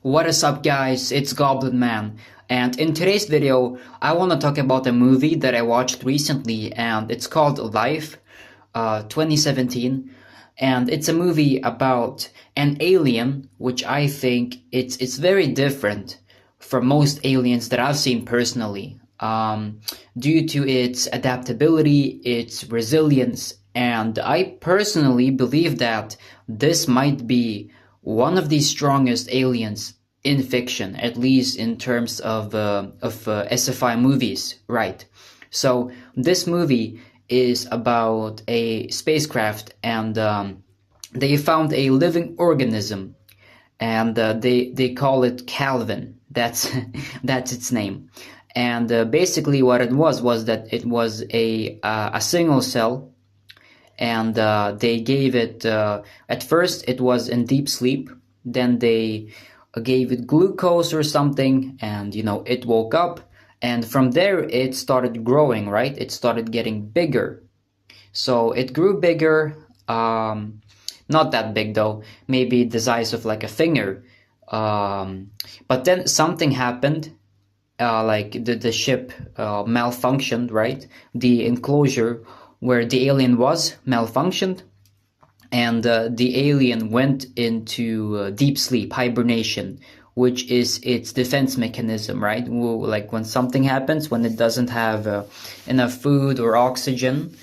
What is up, guys? It's Goblinman, and in today's video I want to talk about a movie that I watched recently, and it's called Life 2017, and it's a movie about an alien which I think it's very different from most aliens that I've seen personally, due to its adaptability, its resilience, and I personally believe that this might be one of the strongest aliens in fiction, at least in terms of SFI movies, right? So this movie is about a spacecraft, and they found a living organism, and they call it Calvin. That's that's its name. And basically, what it was that it was a single cell, and they gave it at first it was in deep sleep. Then they gave it glucose or something, and it woke up, and from there it started growing, right? It started getting bigger. So it grew bigger, not that big though, maybe the size of like a finger. But then something happened, like the ship malfunctioned, right? The enclosure where the alien was malfunctioned, and the alien went into deep sleep, hibernation, which is its defense mechanism, right? Like when something happens, when it doesn't have enough food or oxygen,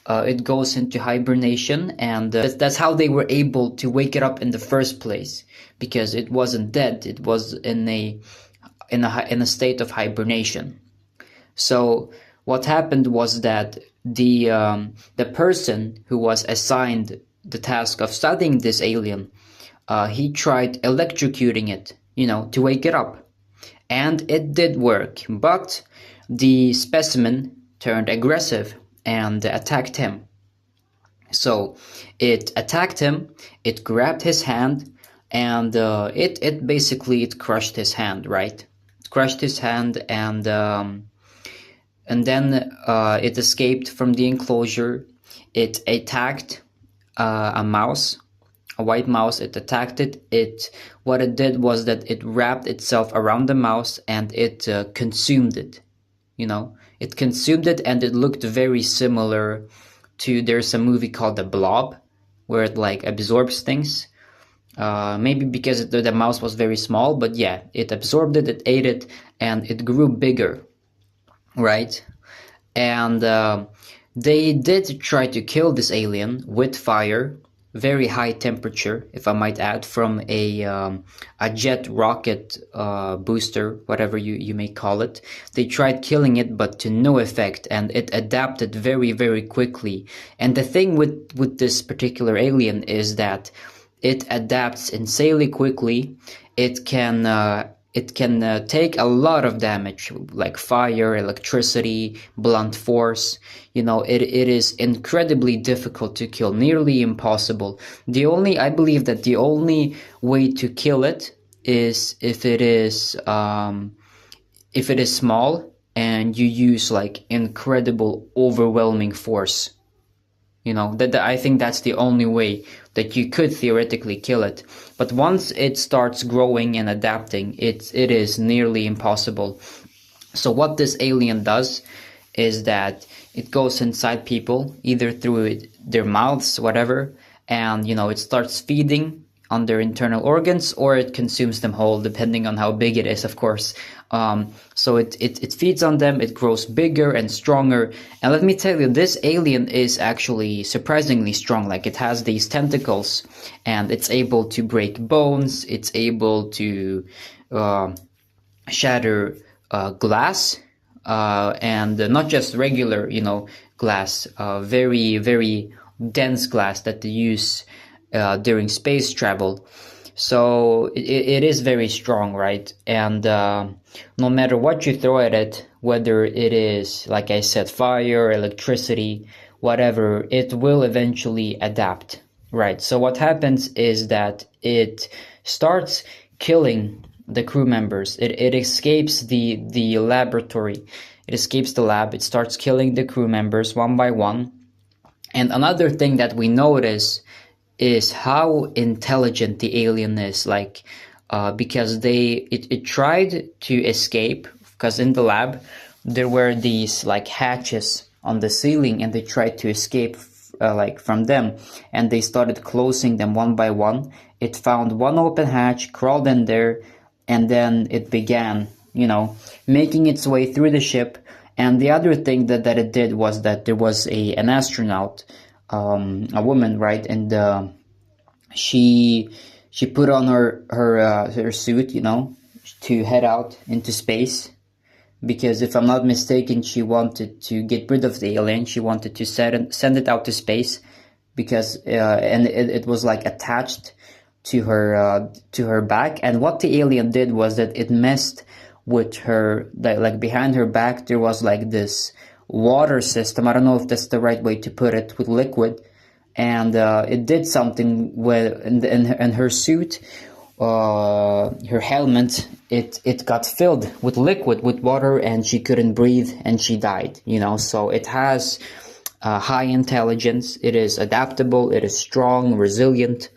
it goes into hibernation, and that's how they were able to wake it up in the first place, because it wasn't dead; it was in a state of hibernation. So what happened was that the person who was assigned the task of studying this alien, he tried electrocuting it, to wake it up, and it did work. But the specimen turned aggressive and attacked him. So it attacked him. It grabbed his hand, and it basically crushed his hand, right? It crushed his hand, and then it escaped from the enclosure. It attacked a mouse, a white mouse. It attacked it. What it did was that it wrapped itself around the mouse, and it consumed it. It consumed it, and it looked very similar to, there's a movie called The Blob, where it like absorbs things. Maybe because the mouse was very small, but yeah, it absorbed it, it ate it, and it grew bigger, right? And they did try to kill this alien with fire, very high temperature, if I might add, from a jet rocket booster, whatever you may call it. They tried killing it, but to no effect, and it adapted very, very quickly. And the thing with this particular alien is that it adapts insanely quickly. It can take a lot of damage, like fire, electricity, blunt force. It is incredibly difficult to kill, nearly impossible. I believe that the only way to kill it is if it is small, and you use like incredible, overwhelming force. That I think that's the only way that you could theoretically kill it. But once it starts growing and adapting, it is nearly impossible. So what this alien does is that it goes inside people, either through their mouths, whatever, and it starts feeding on their internal organs, or it consumes them whole, depending on how big it is, of course. So it feeds on them, it grows bigger and stronger. And let me tell you, this alien is actually surprisingly strong. Like, it has these tentacles, and it's able to break bones, it's able to shatter glass, and not just regular, glass, very, very dense glass that they use during space travel. So it is very strong, right? And no matter what you throw at it, whether it is, like I said, fire, electricity, whatever, it will eventually adapt, right? So what happens is that it starts killing the crew members. It escapes the laboratory. It escapes the lab. It starts killing the crew members one by one. And another thing that we notice is how intelligent the alien is. Like, because it tried to escape, because in the lab there were these like hatches on the ceiling, and they tried to escape like from them, and they started closing them one by one. It found one open hatch, crawled in there, and then it began, making its way through the ship. And the other thing that it did was that there was an astronaut, a woman, right? And she put on her suit, to head out into space, because if I'm not mistaken, she wanted to get rid of the alien. She wanted to send it out to space, because and it was like attached to her back. And what the alien did was that it messed with her, like behind her back there was like this water system. I don't know if that's the right way to put it, with liquid. And it did something with in her suit, her helmet. It got filled with liquid, with water, and she couldn't breathe, and she died. So it has high intelligence. It is adaptable. It is strong, resilient.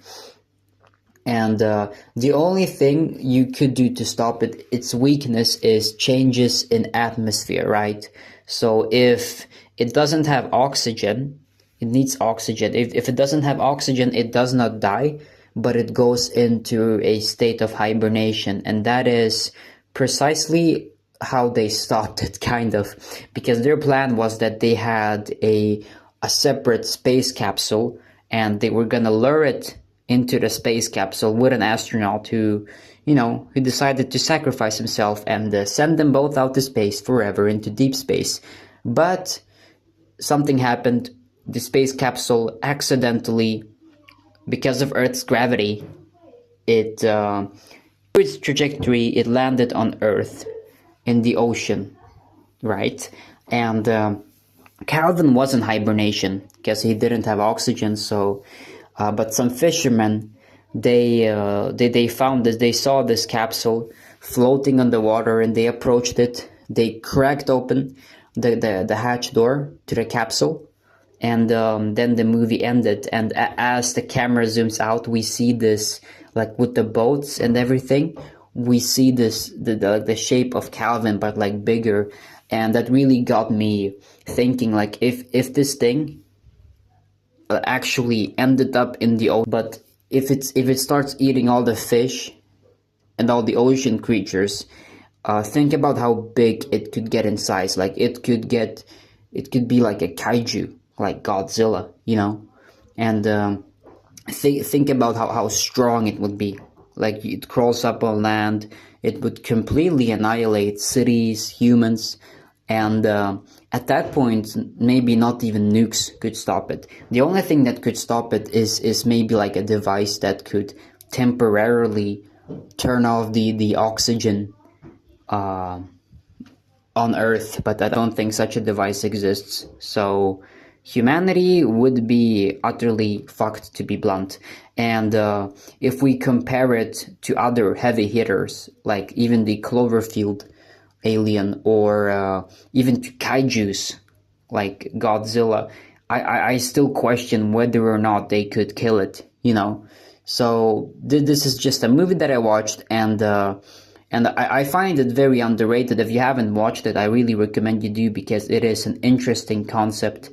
And the only thing you could do to stop its weakness is changes in atmosphere, right? So if it doesn't have oxygen, it needs oxygen. If it doesn't have oxygen, it does not die, but it goes into a state of hibernation. And that is precisely how they stopped it, kind of. Because their plan was that they had a separate space capsule, and they were gonna lure it into the space capsule with an astronaut who decided to sacrifice himself, and send them both out to space forever, into deep space. But something happened. The space capsule accidentally, because of Earth's gravity, through its trajectory, it landed on Earth in the ocean, right? And Calvin was in hibernation because he didn't have oxygen. So, but some fishermen, they found this. They saw this capsule floating on the water, and they approached it. They cracked open the hatch door to the capsule, and then the movie ended. And as the camera zooms out, we see this, like with the boats and everything, we see this the shape of Calvin, but like bigger. And that really got me thinking, like, if this thing actually ended up in the ocean, but if it starts eating all the fish and all the ocean creatures, think about how big it could get in size. Like it could be like a kaiju, like Godzilla, and think about how strong it would be. Like it crawls up on land, it would completely annihilate cities, humans, and at that point, maybe not even nukes could stop it. The only thing that could stop it is maybe like a device that could temporarily turn off the oxygen on Earth, but I don't think such a device exists. So humanity would be utterly fucked, to be blunt. And if we compare it to other heavy hitters, like even the Cloverfield alien, or even to kaijus like Godzilla, I still question whether or not they could kill it, So this is just a movie that I watched, and I find it very underrated. If you haven't watched it, I really recommend you do, because it is an interesting concept.